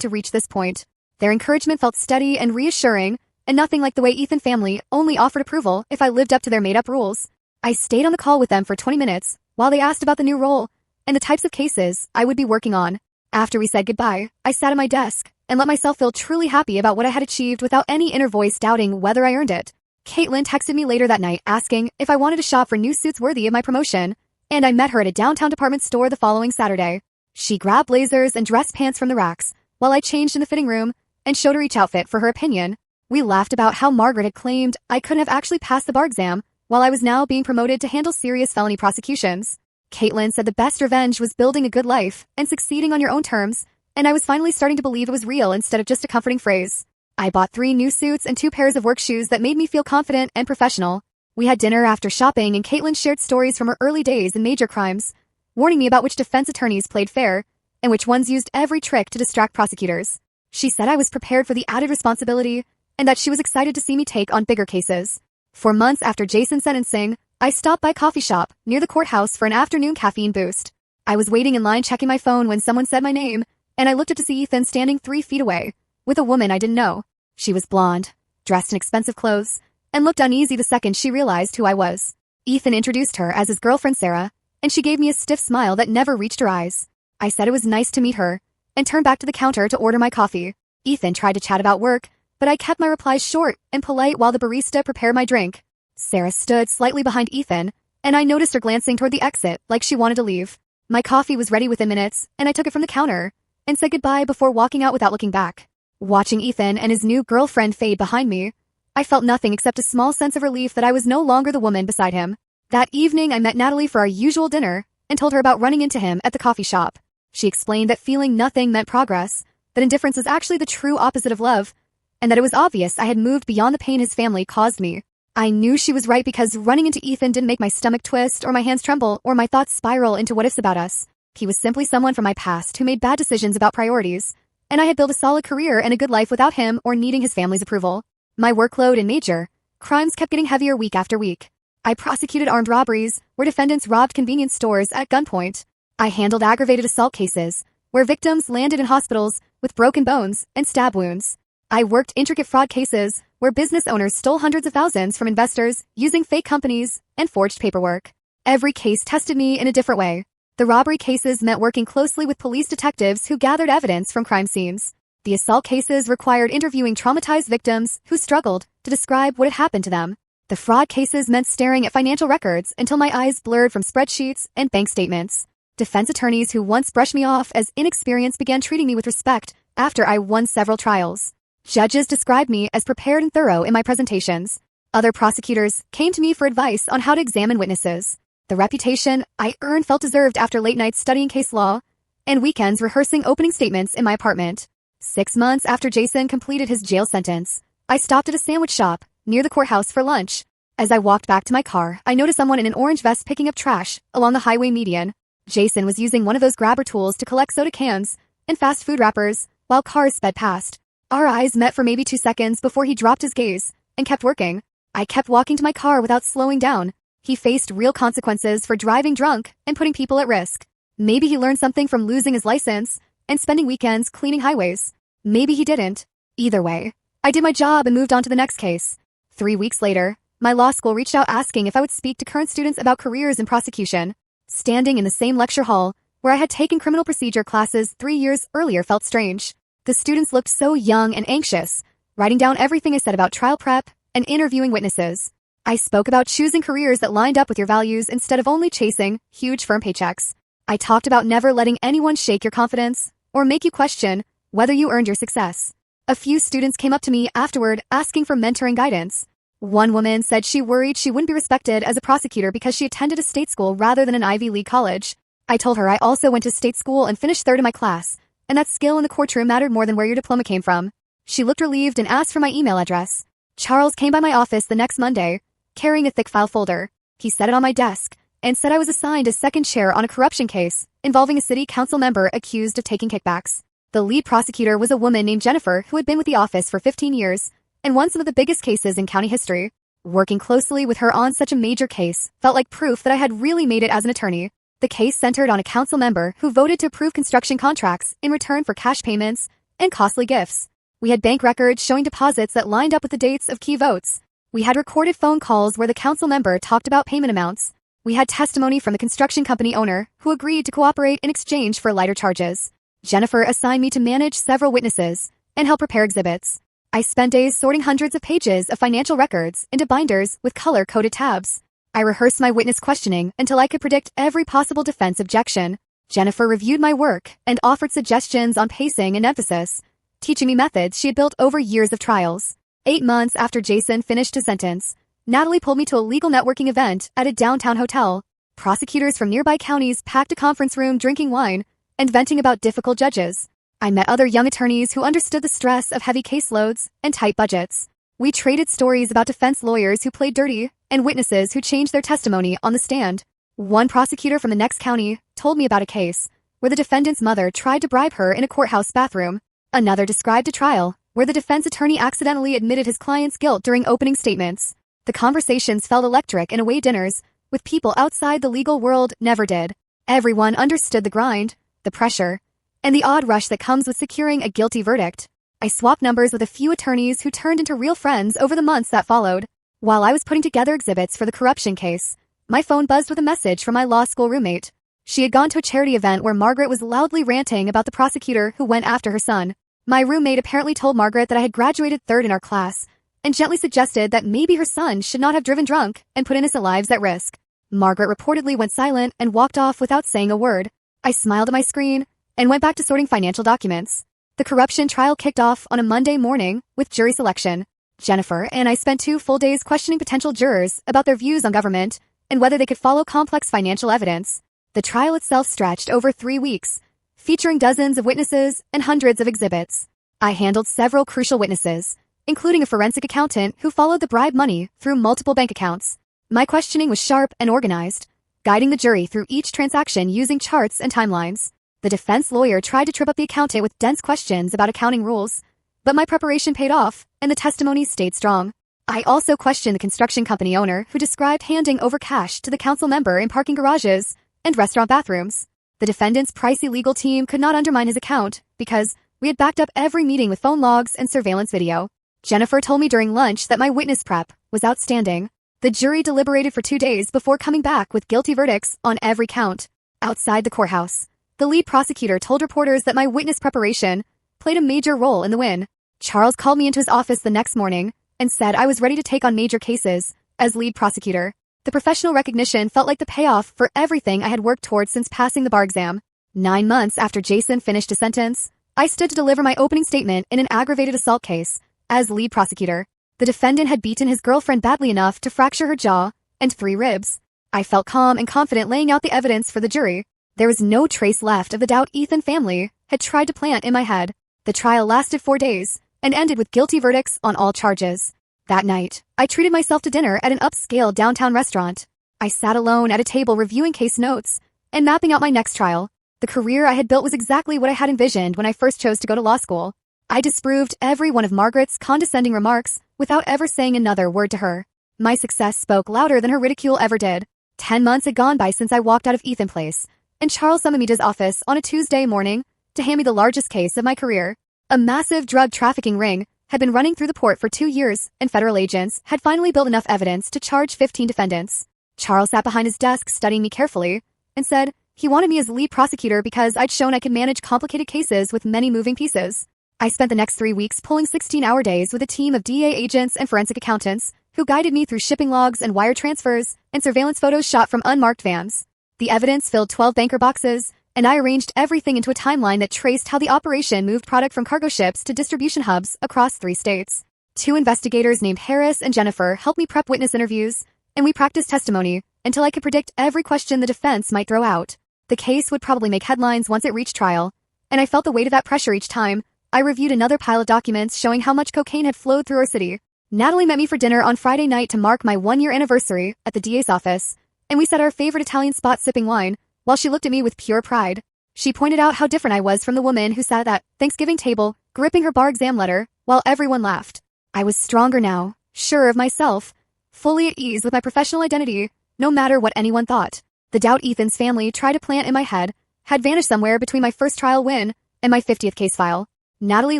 to reach this point. Their encouragement felt steady and reassuring, and nothing like the way Ethan family only offered approval if I lived up to their made-up rules. I stayed on the call with them for 20 minutes while they asked about the new role and the types of cases I would be working on. After we said goodbye, I sat at my desk and let myself feel truly happy about what I had achieved without any inner voice doubting whether I earned it. Caitlin texted me later that night asking if I wanted to shop for new suits worthy of my promotion, and I met her at a downtown department store the following Saturday. She grabbed blazers and dress pants from the racks while I changed in the fitting room and showed her each outfit for her opinion. We laughed about how Margaret had claimed I couldn't have actually passed the bar exam while I was now being promoted to handle serious felony prosecutions. Caitlin said the best revenge was building a good life and succeeding on your own terms, and I was finally starting to believe it was real instead of just a comforting phrase. I bought 3 new suits and 2 pairs of work shoes that made me feel confident and professional. We had dinner after shopping, and Caitlin shared stories from her early days in major crimes, warning me about which defense attorneys played fair and which ones used every trick to distract prosecutors. She said I was prepared for the added responsibility and that she was excited to see me take on bigger cases. For months after Jason's sentencing, I stopped by a coffee shop near the courthouse for an afternoon caffeine boost. I was waiting in line checking my phone when someone said my name, and I looked up to see Ethan standing 3 feet away with a woman I didn't know. She was blonde, dressed in expensive clothes, and looked uneasy the second she realized who I was. Ethan introduced her as his girlfriend Sarah, and she gave me a stiff smile that never reached her eyes. I said it was nice to meet her, and turned back to the counter to order my coffee. Ethan tried to chat about work, but I kept my replies short and polite while the barista prepared my drink. Sarah stood slightly behind Ethan, and I noticed her glancing toward the exit like she wanted to leave. My coffee was ready within minutes, and I took it from the counter and said goodbye before walking out without looking back. Watching Ethan and his new girlfriend fade behind me, I felt nothing except a small sense of relief that I was no longer the woman beside him. That evening, I met Natalie for our usual dinner and told her about running into him at the coffee shop. She explained that feeling nothing meant progress, that indifference is actually the true opposite of love, and that it was obvious I had moved beyond the pain his family caused me. I knew she was right because running into Ethan didn't make my stomach twist or my hands tremble or my thoughts spiral into what-ifs about us. He was simply someone from my past who made bad decisions about priorities, and I had built a solid career and a good life without him or needing his family's approval. My workload in major crimes kept getting heavier week after week. I prosecuted armed robberies where defendants robbed convenience stores at gunpoint. I handled aggravated assault cases, where victims landed in hospitals with broken bones and stab wounds. I worked intricate fraud cases, where business owners stole hundreds of thousands from investors using fake companies and forged paperwork. Every case tested me in a different way. The robbery cases meant working closely with police detectives who gathered evidence from crime scenes. The assault cases required interviewing traumatized victims who struggled to describe what had happened to them. The fraud cases meant staring at financial records until my eyes blurred from spreadsheets and bank statements. Defense attorneys who once brushed me off as inexperienced began treating me with respect after I won several trials. Judges described me as prepared and thorough in my presentations. Other prosecutors came to me for advice on how to examine witnesses. The reputation I earned felt deserved after late nights studying case law and weekends rehearsing opening statements in my apartment. 6 months after Jason completed his jail sentence, I stopped at a sandwich shop near the courthouse for lunch. As I walked back to my car, I noticed someone in an orange vest picking up trash along the highway median. Jason was using one of those grabber tools to collect soda cans and fast food wrappers while cars sped past. Our eyes met for maybe 2 seconds before he dropped his gaze and kept working. I kept walking to my car without slowing down. He faced real consequences for driving drunk and putting people at risk. Maybe he learned something from losing his license and spending weekends cleaning highways. Maybe he didn't. Either way, I did my job and moved on to the next case. 3 weeks later, my law school reached out asking if I would speak to current students about careers in prosecution. Standing in the same lecture hall where I had taken criminal procedure classes 3 years earlier felt strange. The students looked so young and anxious, writing down everything I said about trial prep and interviewing witnesses. I spoke about choosing careers that lined up with your values instead of only chasing huge firm paychecks. I talked about never letting anyone shake your confidence or make you question whether you earned your success. A few students came up to me afterward asking for mentoring guidance. One woman said she worried she wouldn't be respected as a prosecutor because she attended a state school rather than an Ivy League college. I told her I also went to state school and finished third in my class, and that skill in the courtroom mattered more than where your diploma came from. She looked relieved and asked for my email address. Charles came by my office the next Monday, carrying a thick file folder. He set it on my desk and said I was assigned as second chair on a corruption case involving a city council member accused of taking kickbacks. The lead prosecutor was a woman named Jennifer who had been with the office for 15 years and won some of the biggest cases in county history. Working closely with her on such a major case felt like proof that I had really made it as an attorney. The case centered on a council member who voted to approve construction contracts in return for cash payments and costly gifts. We had bank records showing deposits that lined up with the dates of key votes. We had recorded phone calls where the council member talked about payment amounts. We had testimony from the construction company owner who agreed to cooperate in exchange for lighter charges. Jennifer assigned me to manage several witnesses and help prepare exhibits. I spent days sorting hundreds of pages of financial records into binders with color-coded tabs. I rehearsed my witness questioning until I could predict every possible defense objection. Jennifer reviewed my work and offered suggestions on pacing and emphasis, teaching me methods she had built over years of trials. 8 months after Jason finished his sentence, Natalie pulled me to a legal networking event at a downtown hotel. Prosecutors from nearby counties packed a conference room drinking wine and venting about difficult judges. I met other young attorneys who understood the stress of heavy caseloads and tight budgets. We traded stories about defense lawyers who played dirty and witnesses who changed their testimony on the stand. One prosecutor from the next county told me about a case where the defendant's mother tried to bribe her in a courthouse bathroom. Another described a trial where the defense attorney accidentally admitted his client's guilt during opening statements. The conversations felt electric and away dinners with people outside the legal world never did. Everyone understood the grind, the pressure, and the odd rush that comes with securing a guilty verdict. I swapped numbers with a few attorneys who turned into real friends over the months that followed. While I was putting together exhibits for the corruption case, my phone buzzed with a message from my law school roommate. She had gone to a charity event where Margaret was loudly ranting about the prosecutor who went after her son. My roommate apparently told Margaret that I had graduated third in our class and gently suggested that maybe her son should not have driven drunk and put innocent lives at risk. Margaret reportedly went silent and walked off without saying a word. I smiled at my screen and went back to sorting financial documents. The corruption trial kicked off on a Monday morning with jury selection. Jennifer and I spent 2 full days questioning potential jurors about their views on government and whether they could follow complex financial evidence. The trial itself stretched over 3 weeks, featuring dozens of witnesses and hundreds of exhibits. I handled several crucial witnesses, including a forensic accountant who followed the bribe money through multiple bank accounts. My questioning was sharp and organized, guiding the jury through each transaction using charts and timelines. The defense lawyer tried to trip up the accountant with dense questions about accounting rules, but my preparation paid off and the testimony stayed strong. I also questioned the construction company owner who described handing over cash to the council member in parking garages and restaurant bathrooms. The defendant's pricey legal team could not undermine his account because we had backed up every meeting with phone logs and surveillance video. Jennifer told me during lunch that my witness prep was outstanding. The jury deliberated for 2 days before coming back with guilty verdicts on every count. Outside the courthouse, the lead prosecutor told reporters that my witness preparation played a major role in the win. Charles called me into his office the next morning and said I was ready to take on major cases as lead prosecutor. The professional recognition felt like the payoff for everything I had worked towards since passing the bar exam. 9 months after Jason finished his sentence, I stood to deliver my opening statement in an aggravated assault case as lead prosecutor. The defendant had beaten his girlfriend badly enough to fracture her jaw and 3 ribs. I felt calm and confident laying out the evidence for the jury. There was no trace left of the doubt Ethan family had tried to plant in my head. The trial lasted 4 days and ended with guilty verdicts on all charges. That night, I treated myself to dinner at an upscale downtown restaurant. I sat alone at a table reviewing case notes and mapping out my next trial. The career I had built was exactly what I had envisioned when I first chose to go to law school. I disproved every one of Margaret's condescending remarks without ever saying another word to her. My success spoke louder than her ridicule ever did. 10 months had gone by since I walked out of Ethan Place, and Charles summoned me to his office on a Tuesday morning to hand me the largest case of my career. A massive drug trafficking ring had been running through the port for 2 years, and federal agents had finally built enough evidence to charge 15 defendants. Charles sat behind his desk studying me carefully and said he wanted me as lead prosecutor because I'd shown I could manage complicated cases with many moving pieces. I spent the next 3 weeks pulling 16-hour days with a team of DA agents and forensic accountants who guided me through shipping logs and wire transfers and surveillance photos shot from unmarked vans. The evidence filled 12 banker boxes, and I arranged everything into a timeline that traced how the operation moved product from cargo ships to distribution hubs across 3 states. 2 investigators named Harris and Jennifer helped me prep witness interviews, and we practiced testimony until I could predict every question the defense might throw out. The case would probably make headlines once it reached trial, and I felt the weight of that pressure each time I reviewed another pile of documents showing how much cocaine had flowed through our city. Natalie met me for dinner on Friday night to mark my 1-year anniversary at the DA's office, and we sat at our favorite Italian spot sipping wine while she looked at me with pure pride. She pointed out how different I was from the woman who sat at that Thanksgiving table, gripping her bar exam letter, while everyone laughed. I was stronger now, sure of myself, fully at ease with my professional identity, no matter what anyone thought. The doubt Ethan's family tried to plant in my head had vanished somewhere between my first trial win and my 50th case file. Natalie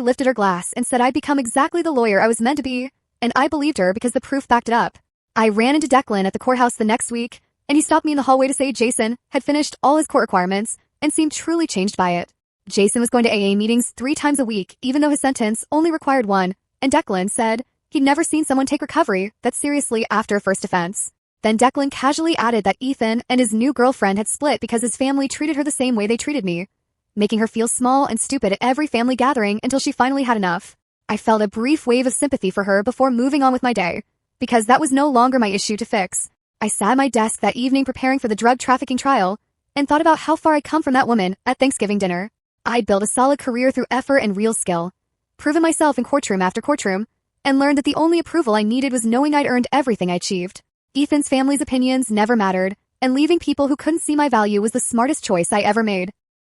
lifted her glass and said I'd become exactly the lawyer I was meant to be, and I believed her because the proof backed it up. I ran into Declan at the courthouse the next week, and he stopped me in the hallway to say Jason had finished all his court requirements and seemed truly changed by it. Jason was going to AA meetings 3 times a week, even though his sentence only required 1, and Declan said he'd never seen someone take recovery that seriously after a first offense. Then Declan casually added that Ethan and his new girlfriend had split because his family treated her the same way they treated me, making her feel small and stupid at every family gathering until she finally had enough. I felt a brief wave of sympathy for her before moving on with my day, because that was no longer my issue to fix. I sat at my desk that evening preparing for the drug trafficking trial and thought about how far I'd come from that woman at Thanksgiving dinner. I'd built a solid career through effort and real skill, proven myself in courtroom after courtroom, and learned that the only approval I needed was knowing I'd earned everything I achieved. Ethan's family's opinions never mattered, and leaving people who couldn't see my value was the smartest choice I ever made.